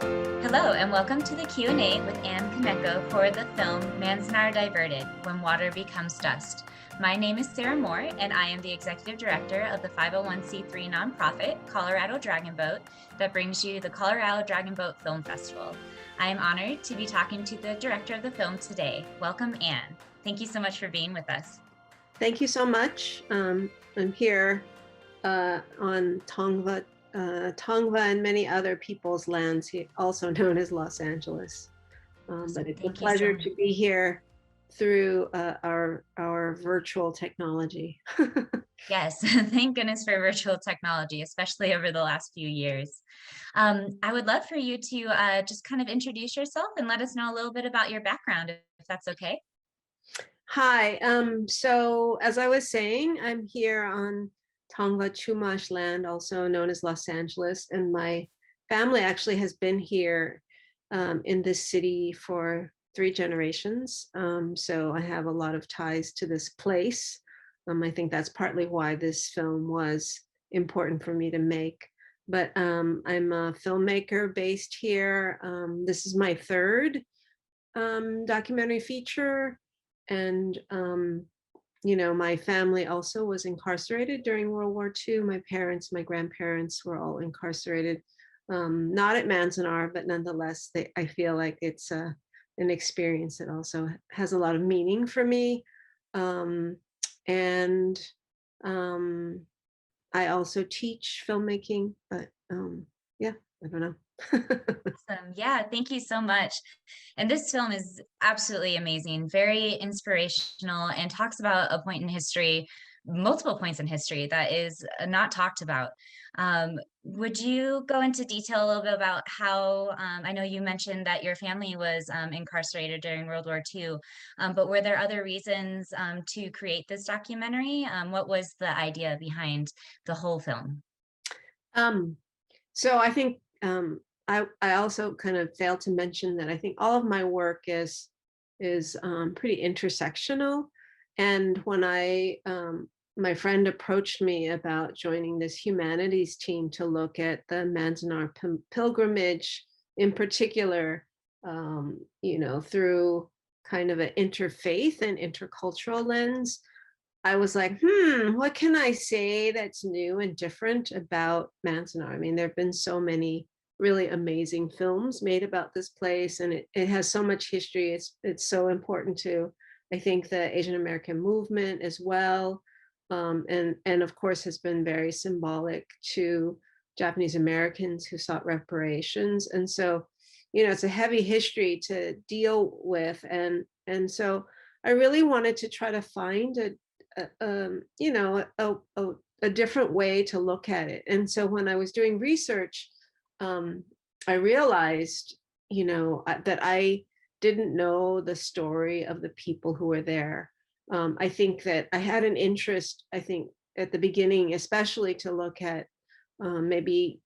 Hello, and welcome to the Q&A with Kaneko for the film Manzanar Diverted, When Water Becomes Dust. My name is Sarah Moore, and I am the Executive Director of the 501c3 nonprofit, Colorado Dragon Boat, that brings you the Colorado Dragon Boat Film Festival. I am honored to be talking to the director of the film today. Welcome, Anne. Thank you so much for being with us. Thank you so much. I'm here on Tongva and many other people's lands, also known as Los Angeles. But it's a pleasure to be here through our virtual technology. Yes, thank goodness for virtual technology, especially over the last few years. I would love for you to just kind of introduce yourself and let us know a little bit about your background, if that's okay. Hi, so as I was saying, I'm here on Tongva Chumash land, also known as Los Angeles, and my family actually has been here in this city for 3 generations. So I have a lot of ties to this place. I think that's partly why this film was important for me to make. But I'm a filmmaker based here. This is my 3rd documentary feature. And, my family also was incarcerated during World War II. My parents, my grandparents were all incarcerated, not at Manzanar, but nonetheless, I feel like it's an experience that also has a lot of meaning for me. And I also teach filmmaking, but yeah, I don't know. Awesome. Yeah, thank you so much. And this film is absolutely amazing, very inspirational, and talks about a point in history, multiple points in history that is not talked about. Would you go into detail a little bit about how, I know you mentioned that your family was incarcerated during World War II, but were there other reasons to create this documentary? What was the idea behind the whole film? So I think I also kind of failed to mention that I think all of my work is pretty intersectional. And when my friend approached me about joining this humanities team to look at the Manzanar pilgrimage in particular, through kind of an interfaith and intercultural lens, I was like, what can I say that's new and different about Manzanar? I mean, there have been so many really amazing films made about this place, and it has so much history. It's so important to, I think, the Asian American movement as well, and of course has been very symbolic to Japanese Americans who sought reparations. And so, it's a heavy history to deal with, and so I really wanted to try to find a different way to look at it. And so when I was doing research, I realized, that I didn't know the story of the people who were there. I think that I had an interest, I think, at the beginning, especially to look at maybe,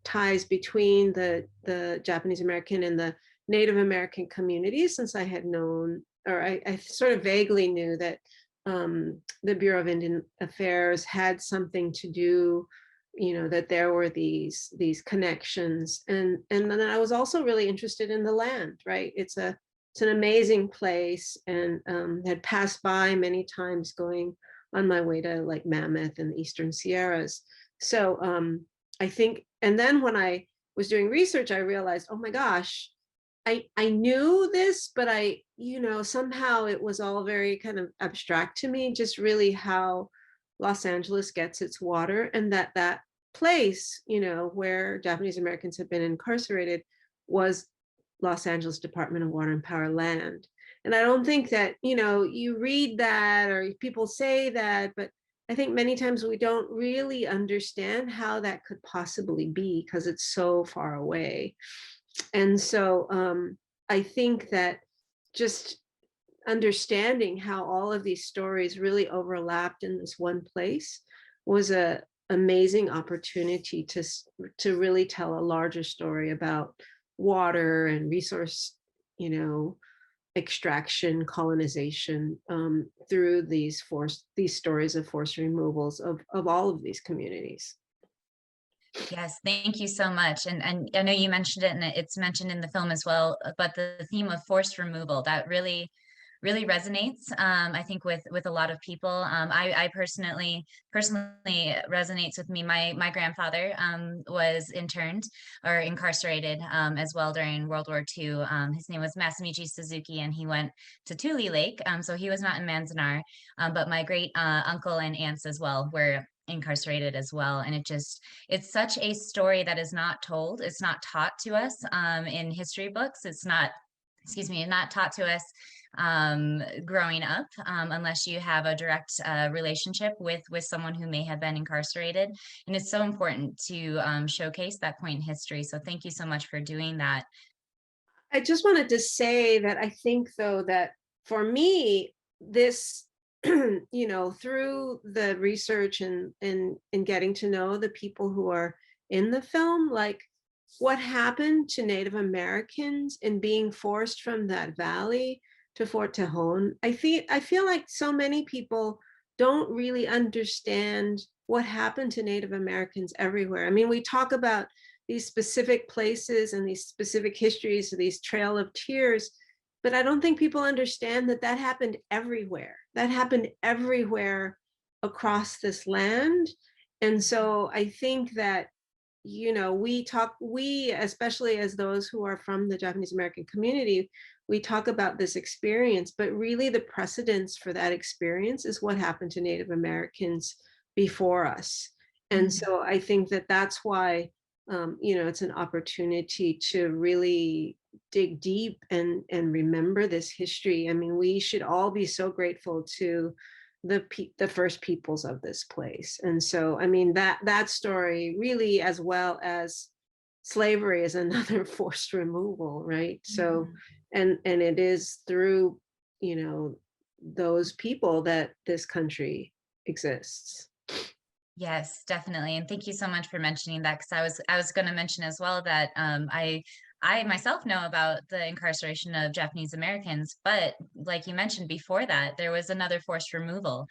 ties between the Japanese American and the Native American communities, since I had known, or I sort of vaguely knew that the Bureau of Indian Affairs had something to do, that there were these connections, and then I was also really interested in the land. Right, it's an amazing place, and had passed by many times going on my way to like Mammoth and the Eastern Sierras. So I think, and then when I was doing research, I realized, oh my gosh, I knew this, but somehow it was all very kind of abstract to me, just really how Los Angeles gets its water, and that place, where Japanese Americans have been incarcerated, was Los Angeles Department of Water and Power land. And I don't think that, you read that or people say that, but I think many times we don't really understand how that could possibly be because it's so far away. And so I think that just understanding how all of these stories really overlapped in this one place was a amazing opportunity to really tell a larger story about water and resource, extraction, colonization, through these stories of forced removals of all of these communities. Yes, thank you so much. And I know you mentioned it, and it's mentioned in the film as well, but the theme of forced removal, that really resonates, I think with a lot of people. I personally resonates with me. My grandfather was interned or incarcerated as well during World War II. His name was Masamichi Suzuki, and he went to Tule Lake. So he was not in Manzanar, but my great uncle and aunts as well were incarcerated as well. And it's such a story that is not told. It's not taught to us in history books. It's not, excuse me, not taught to us growing up, unless you have a direct relationship with someone who may have been incarcerated. And it's so important to showcase that point in history. So thank you so much for doing that. I just wanted to say that I think though that for me, this, through the research and getting to know the people who are in the film, like what happened to Native Americans and being forced from that valley to Fort Tejon. I feel like so many people don't really understand what happened to Native Americans everywhere. I mean, we talk about these specific places and these specific histories, these trail of tears. But I don't think people understand that that happened everywhere. That happened everywhere across this land. And so I think that, we, especially as those who are from the Japanese American community, we talk about this experience, but really the precedence for that experience is what happened to Native Americans before us. And Mhm. so I think that that's why it's an opportunity to really dig deep and remember this history. I mean, we should all be so grateful to the first peoples of this place. And so, I mean, that story really, as well as slavery, is another forced removal, right? So, Mhm. and it is through you know those people that this country exists. Yes, definitely. And thank you so much for mentioning that, because I was going to mention as well that I myself know about the incarceration of Japanese Americans, but like you mentioned before that, there was another forced removal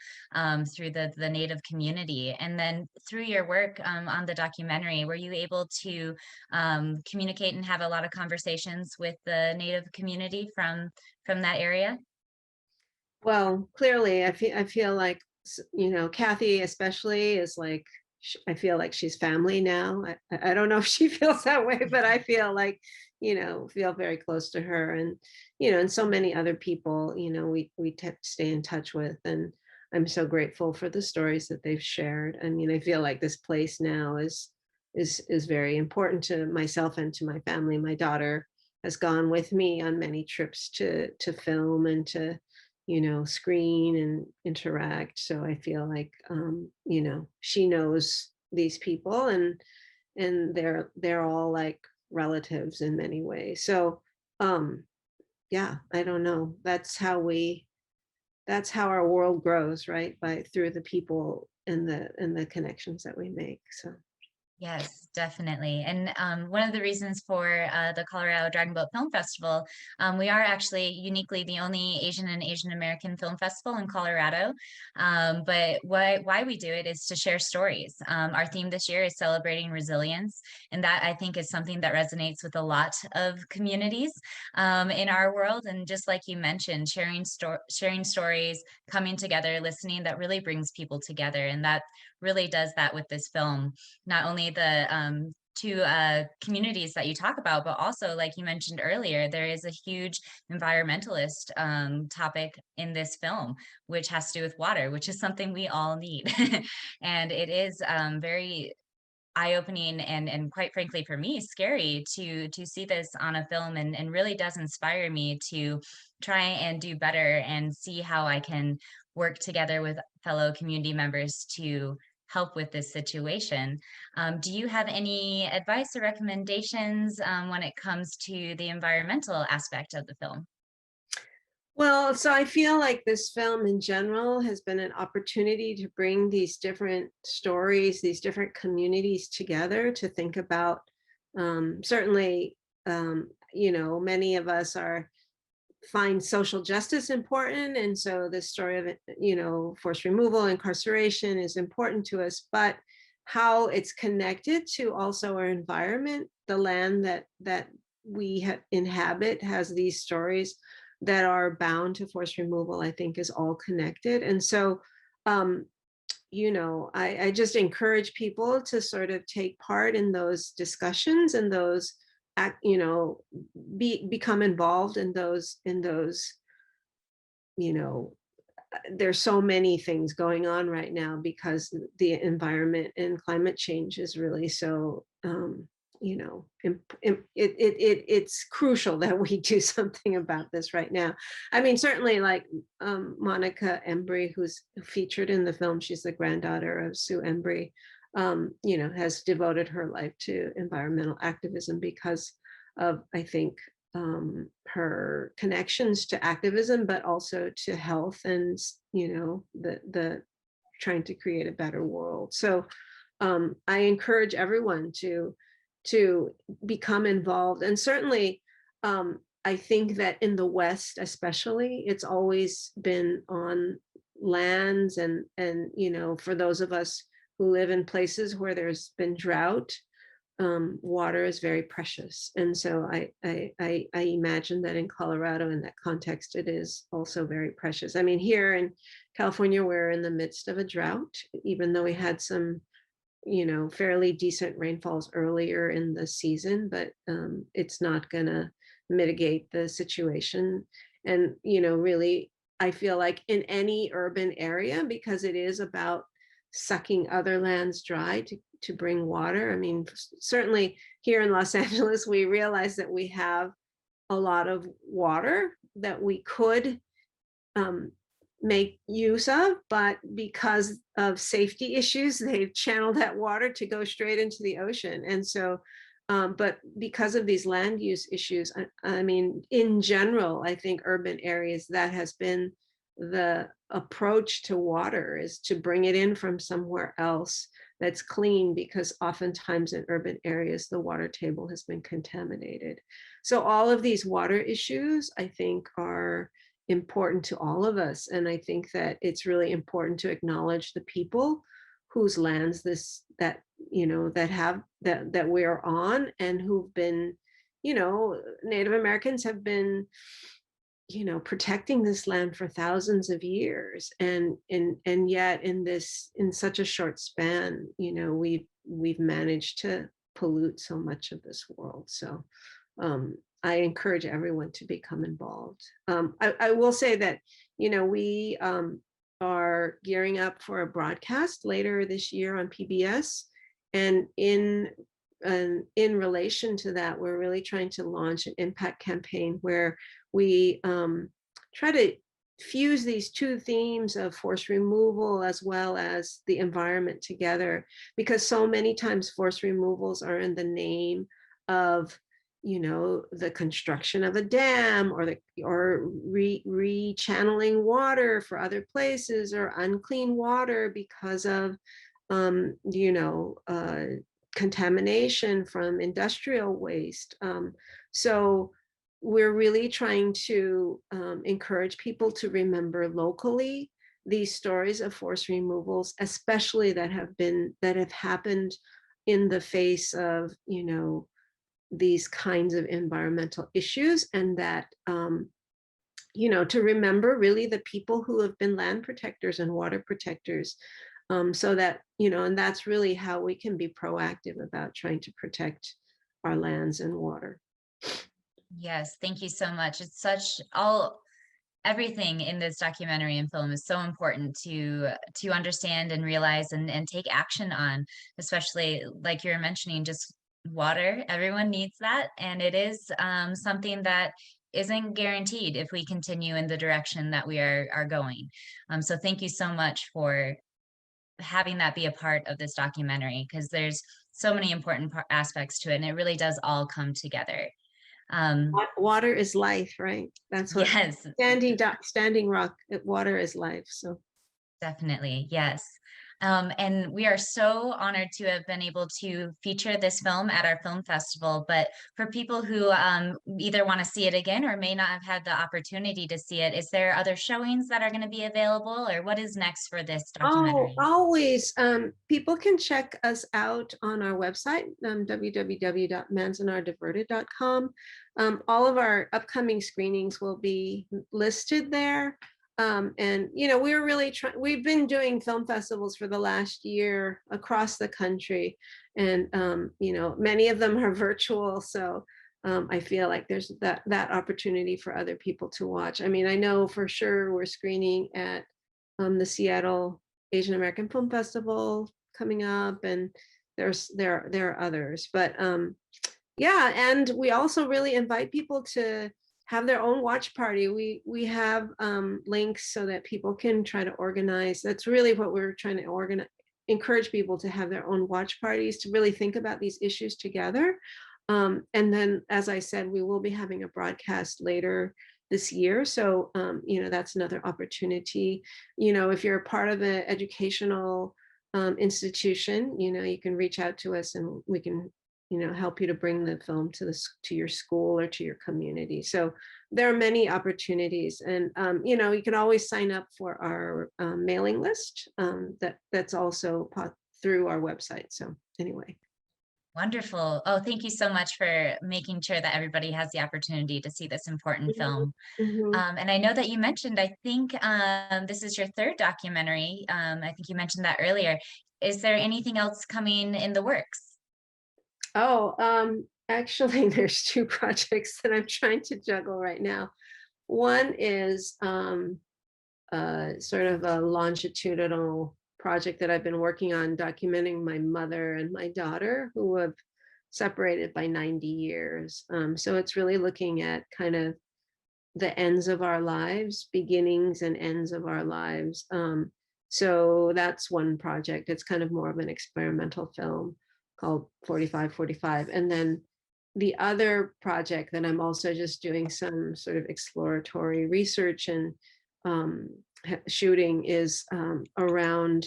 through the Native community. And then through your work on the documentary, were you able to communicate and have a lot of conversations with the Native community from that area? Well, clearly, I feel like Kathy especially is like I feel like she's family now. I don't know if she feels that way, but I feel like feel very close to her, and so many other people we stay in touch with, and I'm so grateful for the stories that they've shared. I mean, I feel like this place now is very important to myself and to my family. My daughter has gone with me on many trips to film and to screen and interact. So I feel like, she knows these people, and they're all like relatives in many ways. So, yeah, I don't know. That's how our world grows, right? By through the people and the connections that we make. So. Yes, definitely. And one of the reasons for the Colorado Dragon Boat Film Festival, we are actually uniquely the only Asian and Asian American film festival in Colorado. But why we do it is to share stories. Our theme this year is celebrating resilience, and that I think is something that resonates with a lot of communities in our world. And just like you mentioned, sharing stories, coming together, listening, that really brings people together, and that really does that with this film. Not only the two communities that you talk about, but also, like you mentioned earlier, there is a huge environmentalist topic in this film, which has to do with water, which is something we all need. And it is very eye-opening and quite frankly for me scary to see this on a film, and really does inspire me to try and do better and see how I can work together with fellow community members to help with this situation. Do you have any advice or recommendations when it comes to the environmental aspect of the film? Well, so I feel like this film in general has been an opportunity to bring these different stories, these different communities together to think about. Certainly, many of us are find social justice important, and so the story of forced removal, incarceration is important to us. But how it's connected to also our environment. The land that we inhabit has these stories that are bound to forced removal, I think is all connected. And so, um, I just encourage people to sort of take part in those discussions and those act, become involved in those, you know, there's so many things going on right now because the environment and climate change is really so it's crucial that we do something about this right now. I mean, certainly, like, Monica Embry, who's featured in the film, she's the granddaughter of Sue Embry, has devoted her life to environmental activism because of, I think, her connections to activism, but also to health and the trying to create a better world. So I encourage everyone to become involved, and certainly I think that in the West, especially, it's always been on lands, and for those of us who live in places where there's been drought, water is very precious. And so I imagine that in Colorado, in that context, it is also very precious. I mean, here in California, we're in the midst of a drought, even though we had some, fairly decent rainfalls earlier in the season, but it's not going to mitigate the situation. And, really, I feel like in any urban area, because it is about sucking other lands dry to bring water. I mean, certainly here in Los Angeles, we realize that we have a lot of water that we could um, make use of, but because of safety issues, they've channeled that water to go straight into the ocean. And so, but because of these land use issues, I mean, in general, I think urban areas, that has been the approach to water, is to bring it in from somewhere else that's clean, because oftentimes in urban areas, the water table has been contaminated. So all of these water issues, I think, are important to all of us. And I think that it's really important to acknowledge the people whose lands that we're on, and who've been, Native Americans have been, protecting this land for thousands of years. And yet in such a short span, we've managed to pollute so much of this world. So I encourage everyone to become involved. I will say that, we are gearing up for a broadcast later this year on PBS. And in relation to that, we're really trying to launch an impact campaign where we try to fuse these two themes of forced removal as well as the environment together, because so many times forced removals are in the name of, the construction of a dam, or rechanneling water for other places, or unclean water because of contamination from industrial waste. So we're really trying to encourage people to remember locally these stories of forced removals, especially that have happened in the face of, these kinds of environmental issues. And that to remember really the people who have been land protectors and water protectors, so that, and that's really how we can be proactive about trying to protect our lands and water. Yes, thank you so much. It's such all everything in this documentary and film is so important to understand and realize and take action on, especially like you were mentioning, just water. Everyone needs that, and it is something that isn't guaranteed if we continue in the direction that we are going. So thank you so much for having that be a part of this documentary, because there's so many important aspects to it, and it really does all come together. Water is life, right? That's what Yes, standing rock. Water is life. So definitely. Yes. And we are so honored to have been able to feature this film at our film festival. But for people who either want to see it again or may not have had the opportunity to see it, is there other showings that are going to be available, or what is next for this Oh, documentary? always. People can check us out on our website, www.manzanardiverted.com. All of our upcoming screenings will be listed there. And we're really trying. We've been doing film festivals for the last year across the country, and many of them are virtual. So I feel like there's that opportunity for other people to watch. I mean, I know for sure we're screening at the Seattle Asian American Film Festival coming up, and there are others. But yeah, and we also really invite people to have their own watch party. We have links so that people can try to organize. That's really what we're trying to organize. Encourage people to have their own watch parties to really think about these issues together. And then, as I said, we will be having a broadcast later this year. So, that's another opportunity. If you're a part of an educational institution, you can reach out to us and we can, help you to bring the film to your school or to your community. So there are many opportunities, and you can always sign up for our mailing list that's also through our website. So anyway. Wonderful. Oh, thank you so much for making sure that everybody has the opportunity to see this important Mhm, film. mhm. And I know that you mentioned, I think this is your third documentary. I think you mentioned that earlier. Is there anything else coming in the works? Oh, actually, there's two projects that I'm trying to juggle right now. One is sort of a longitudinal project that I've been working on, documenting my mother and my daughter who have separated by 90 years. So it's really looking at kind of the ends of our lives, beginnings and ends of our lives. So that's one project. It's kind of more of an experimental film called 4545. And then the other project that I'm also just doing some sort of exploratory research and um, shooting is around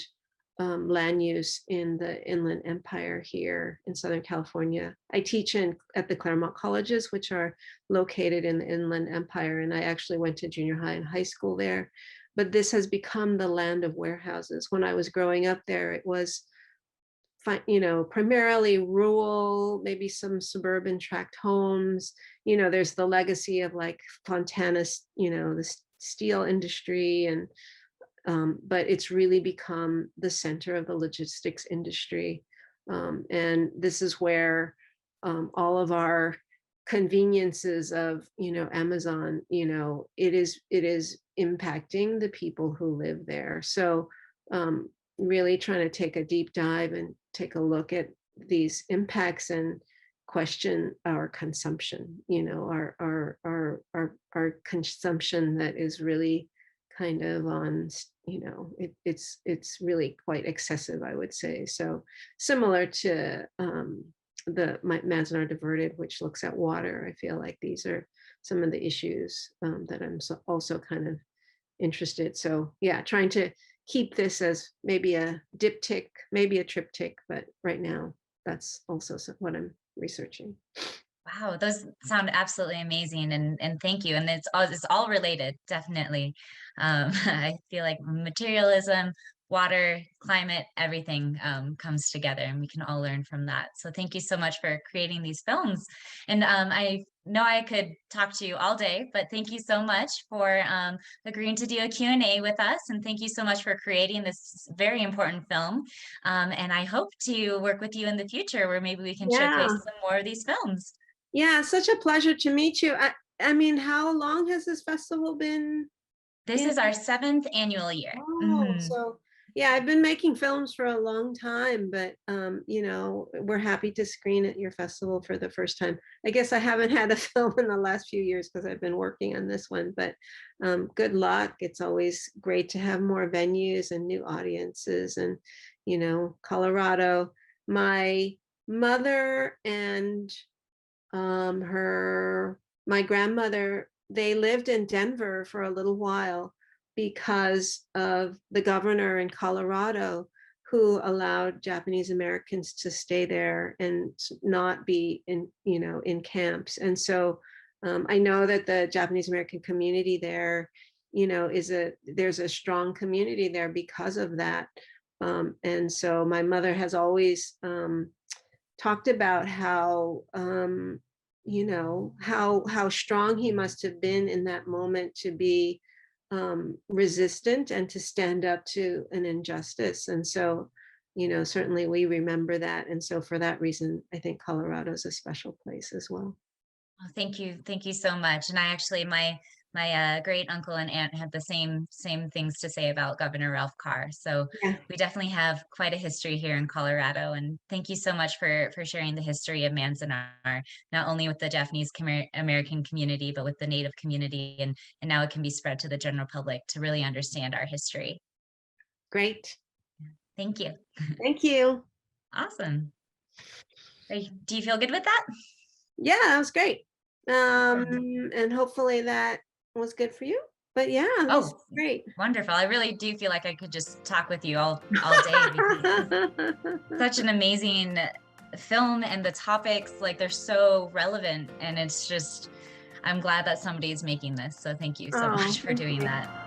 land use in the Inland Empire here in Southern California. I teach at the Claremont colleges, which are located in the Inland Empire, and I actually went to junior high and high school there. But this has become the land of warehouses. When I was growing up there, it was primarily rural, maybe some suburban tract homes. There's the legacy of like Fontana's, the steel industry, and but it's really become the center of the logistics industry. And this is where all of our conveniences of, Amazon, it is impacting the people who live there. So really trying to take a deep dive and take a look at these impacts and question our consumption, our consumption that is really kind of on, it's really quite excessive, I would say. So similar to the Manzanar Diverted, which looks at water, I feel like these are some of the issues that I'm also kind of interested. So yeah, trying to keep this as maybe a diptych, maybe a triptych, but right now that's also what I'm researching. Wow, those sound absolutely amazing, and thank you. And it's all related, definitely. I feel like materialism, water, climate, everything comes together, and we can all learn from that. So thank you so much for creating these films. And I know I could talk to you all day, but thank you so much for agreeing to do a Q&A with us, and thank you so much for creating this very important film. And I hope to work with you in the future, where maybe we can showcase Yeah. some more of these films. Yeah, such a pleasure to meet you. I mean, how long has this festival been This in? is our 7th annual year. Oh, Mhm. so yeah, I've been making films for a long time, but we're happy to screen at your festival for the first time. I guess I haven't had a film in the last few years because I've been working on this one, but good luck. It's always great to have more venues and new audiences, and Colorado. My mother and her my grandmother, they lived in Denver for a little while because of the governor in Colorado who allowed Japanese Americans to stay there and not be in, in camps. And so I know that the Japanese American community there, there's a strong community there because of that. And so my mother has always talked about how, how strong he must have been in that moment to be resistant and to stand up to an injustice. And so, certainly we remember that. And so for that reason, I think Colorado is a special place as well. Oh, thank you so much. And I actually, my great uncle and aunt had the same things to say about Governor Ralph Carr. So Yeah, we definitely have quite a history here in Colorado. And thank you so much for sharing the history of Manzanar, not only with the Japanese American community, but with the Native community, and now it can be spread to the general public to really understand our history. great. Thank you. Thank you. Awesome. Do you feel good with that? Yeah, that was great. Awesome. And hopefully that was good for you. But yeah, this is Oh, great. wonderful. I really do feel like I could just talk with you all day because this is such an amazing film, and the topics, like, they're so relevant, and it's just I'm glad that somebody is making this. So thank you so Oh, much for thank doing you. that.